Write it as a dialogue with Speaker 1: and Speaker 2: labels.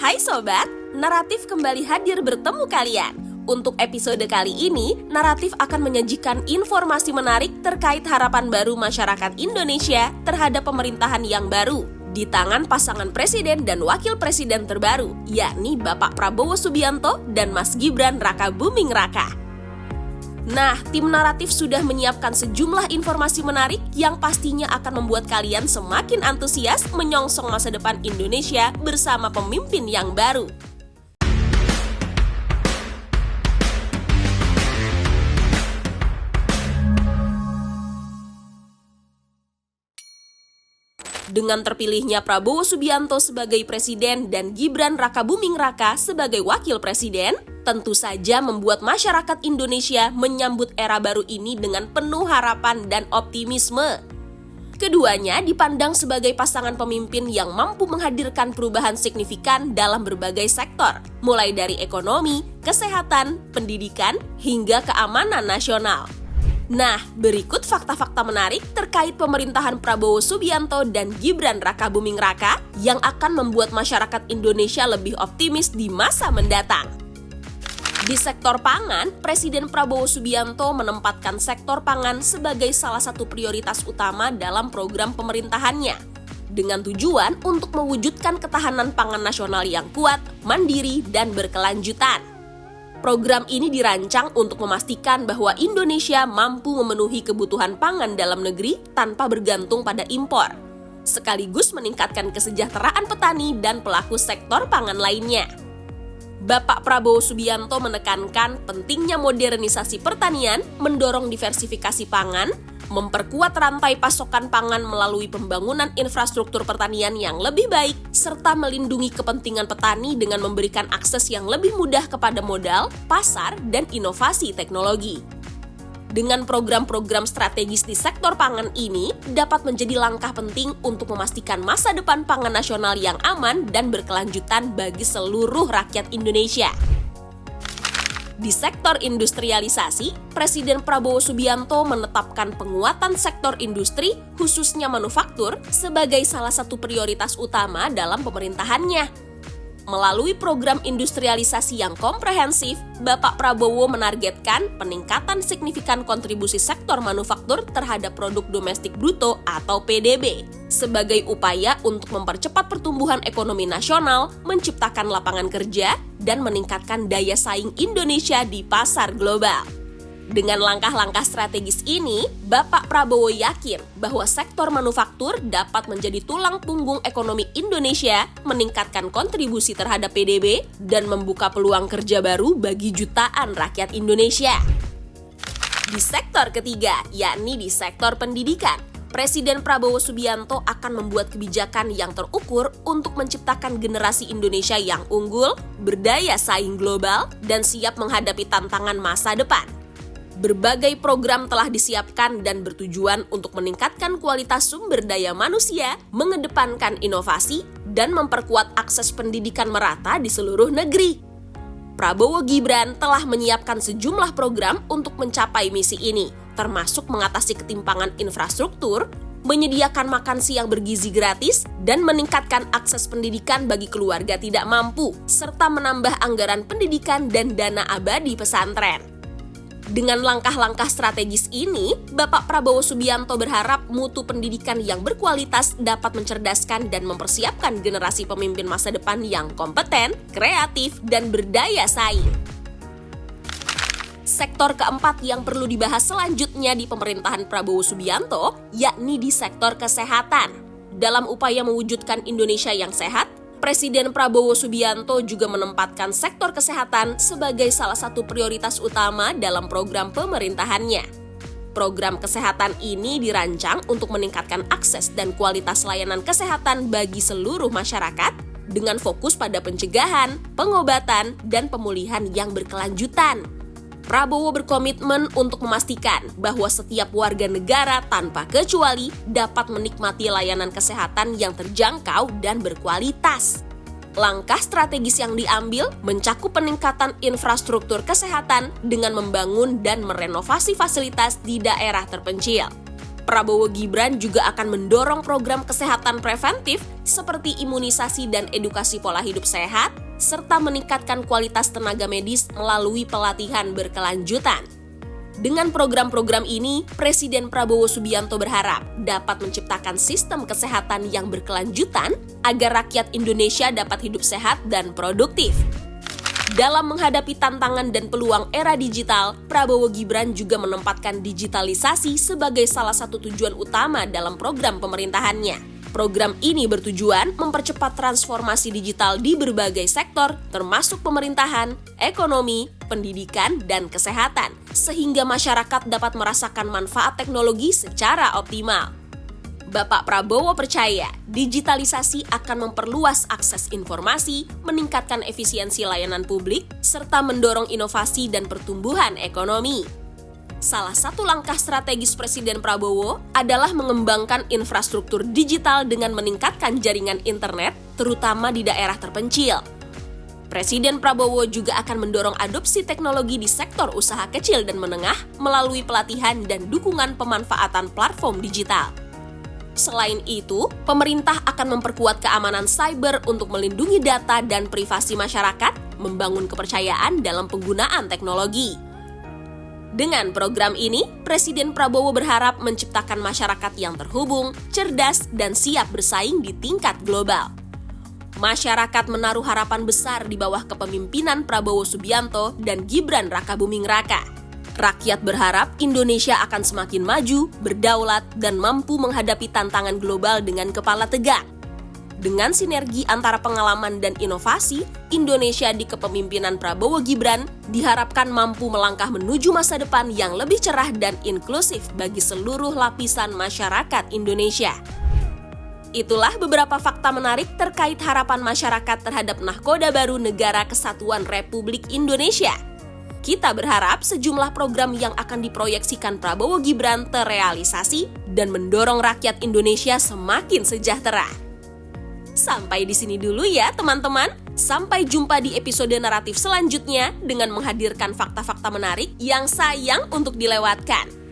Speaker 1: Hai Sobat, Naratif kembali hadir bertemu kalian. Untuk episode kali ini, Naratif akan menyajikan informasi menarik terkait harapan baru masyarakat Indonesia terhadap pemerintahan yang baru di tangan pasangan presiden dan wakil presiden terbaru, yakni Bapak Prabowo Subianto dan Mas Gibran Rakabuming Raka. Nah, tim Naratif sudah menyiapkan sejumlah informasi menarik yang pastinya akan membuat kalian semakin antusias menyongsong masa depan Indonesia bersama pemimpin yang baru. Dengan terpilihnya Prabowo Subianto sebagai presiden dan Gibran Rakabuming Raka sebagai wakil presiden, tentu saja membuat masyarakat Indonesia menyambut era baru ini dengan penuh harapan dan optimisme. Keduanya dipandang sebagai pasangan pemimpin yang mampu menghadirkan perubahan signifikan dalam berbagai sektor, mulai dari ekonomi, kesehatan, pendidikan, hingga keamanan nasional. Nah, berikut fakta-fakta menarik terkait pemerintahan Prabowo Subianto dan Gibran Rakabuming Raka yang akan membuat masyarakat Indonesia lebih optimis di masa mendatang. Di sektor pangan, Presiden Prabowo Subianto menempatkan sektor pangan sebagai salah satu prioritas utama dalam program pemerintahannya, dengan tujuan untuk mewujudkan ketahanan pangan nasional yang kuat, mandiri, dan berkelanjutan. Program ini dirancang untuk memastikan bahwa Indonesia mampu memenuhi kebutuhan pangan dalam negeri tanpa bergantung pada impor, sekaligus meningkatkan kesejahteraan petani dan pelaku sektor pangan lainnya. Bapak Prabowo Subianto menekankan pentingnya modernisasi pertanian, mendorong diversifikasi pangan, memperkuat rantai pasokan pangan melalui pembangunan infrastruktur pertanian yang lebih baik, serta melindungi kepentingan petani dengan memberikan akses yang lebih mudah kepada modal, pasar, dan inovasi teknologi. Dengan program-program strategis di sektor pangan ini dapat menjadi langkah penting untuk memastikan masa depan pangan nasional yang aman dan berkelanjutan bagi seluruh rakyat Indonesia. Di sektor industrialisasi, Presiden Prabowo Subianto menetapkan penguatan sektor industri, khususnya manufaktur, sebagai salah satu prioritas utama dalam pemerintahannya. Melalui program industrialisasi yang komprehensif, Bapak Prabowo menargetkan peningkatan signifikan kontribusi sektor manufaktur terhadap produk domestik bruto atau PDB, sebagai upaya untuk mempercepat pertumbuhan ekonomi nasional, menciptakan lapangan kerja, dan meningkatkan daya saing Indonesia di pasar global. Dengan langkah-langkah strategis ini, Bapak Prabowo yakin bahwa sektor manufaktur dapat menjadi tulang punggung ekonomi Indonesia, meningkatkan kontribusi terhadap PDB, dan membuka peluang kerja baru bagi jutaan rakyat Indonesia. Di sektor ketiga, yakni di sektor pendidikan, Presiden Prabowo Subianto akan membuat kebijakan yang terukur untuk menciptakan generasi Indonesia yang unggul, berdaya saing global, dan siap menghadapi tantangan masa depan. Berbagai program telah disiapkan dan bertujuan untuk meningkatkan kualitas sumber daya manusia, mengedepankan inovasi, dan memperkuat akses pendidikan merata di seluruh negeri. Prabowo Gibran telah menyiapkan sejumlah program untuk mencapai misi ini, termasuk mengatasi ketimpangan infrastruktur, menyediakan makan siang bergizi gratis, dan meningkatkan akses pendidikan bagi keluarga tidak mampu, serta menambah anggaran pendidikan dan dana abadi pesantren. Dengan langkah-langkah strategis ini, Bapak Prabowo Subianto berharap mutu pendidikan yang berkualitas dapat mencerdaskan dan mempersiapkan generasi pemimpin masa depan yang kompeten, kreatif, dan berdaya saing. Sektor keempat yang perlu dibahas selanjutnya di pemerintahan Prabowo Subianto, yakni di sektor kesehatan. Dalam upaya mewujudkan Indonesia yang sehat, Presiden Prabowo Subianto juga menempatkan sektor kesehatan sebagai salah satu prioritas utama dalam program pemerintahannya. Program kesehatan ini dirancang untuk meningkatkan akses dan kualitas layanan kesehatan bagi seluruh masyarakat dengan fokus pada pencegahan, pengobatan, dan pemulihan yang berkelanjutan. Prabowo berkomitmen untuk memastikan bahwa setiap warga negara tanpa kecuali dapat menikmati layanan kesehatan yang terjangkau dan berkualitas. Langkah strategis yang diambil mencakup peningkatan infrastruktur kesehatan dengan membangun dan merenovasi fasilitas di daerah terpencil. Prabowo Gibran juga akan mendorong program kesehatan preventif seperti imunisasi dan edukasi pola hidup sehat, serta meningkatkan kualitas tenaga medis melalui pelatihan berkelanjutan. Dengan program-program ini, Presiden Prabowo Subianto berharap dapat menciptakan sistem kesehatan yang berkelanjutan agar rakyat Indonesia dapat hidup sehat dan produktif. Dalam menghadapi tantangan dan peluang era digital, Prabowo Gibran juga menempatkan digitalisasi sebagai salah satu tujuan utama dalam program pemerintahannya. Program ini bertujuan mempercepat transformasi digital di berbagai sektor, termasuk pemerintahan, ekonomi, pendidikan, dan kesehatan, sehingga masyarakat dapat merasakan manfaat teknologi secara optimal. Bapak Prabowo percaya digitalisasi akan memperluas akses informasi, meningkatkan efisiensi layanan publik, serta mendorong inovasi dan pertumbuhan ekonomi. Salah satu langkah strategis Presiden Prabowo adalah mengembangkan infrastruktur digital dengan meningkatkan jaringan internet, terutama di daerah terpencil. Presiden Prabowo juga akan mendorong adopsi teknologi di sektor usaha kecil dan menengah melalui pelatihan dan dukungan pemanfaatan platform digital. Selain itu, pemerintah akan memperkuat keamanan cyber untuk melindungi data dan privasi masyarakat, membangun kepercayaan dalam penggunaan teknologi. Dengan program ini, Presiden Prabowo berharap menciptakan masyarakat yang terhubung, cerdas, dan siap bersaing di tingkat global. Masyarakat menaruh harapan besar di bawah kepemimpinan Prabowo Subianto dan Gibran Rakabuming Raka. Rakyat berharap Indonesia akan semakin maju, berdaulat, dan mampu menghadapi tantangan global dengan kepala tegak. Dengan sinergi antara pengalaman dan inovasi, Indonesia di kepemimpinan Prabowo Gibran diharapkan mampu melangkah menuju masa depan yang lebih cerah dan inklusif bagi seluruh lapisan masyarakat Indonesia. Itulah beberapa fakta menarik terkait harapan masyarakat terhadap Nahkoda Baru Negara Kesatuan Republik Indonesia. Kita berharap sejumlah program yang akan diproyeksikan Prabowo Gibran terrealisasi dan mendorong rakyat Indonesia semakin sejahtera. Sampai di sini dulu ya teman-teman. Sampai jumpa di episode naratif selanjutnya dengan menghadirkan fakta-fakta menarik yang sayang untuk dilewatkan.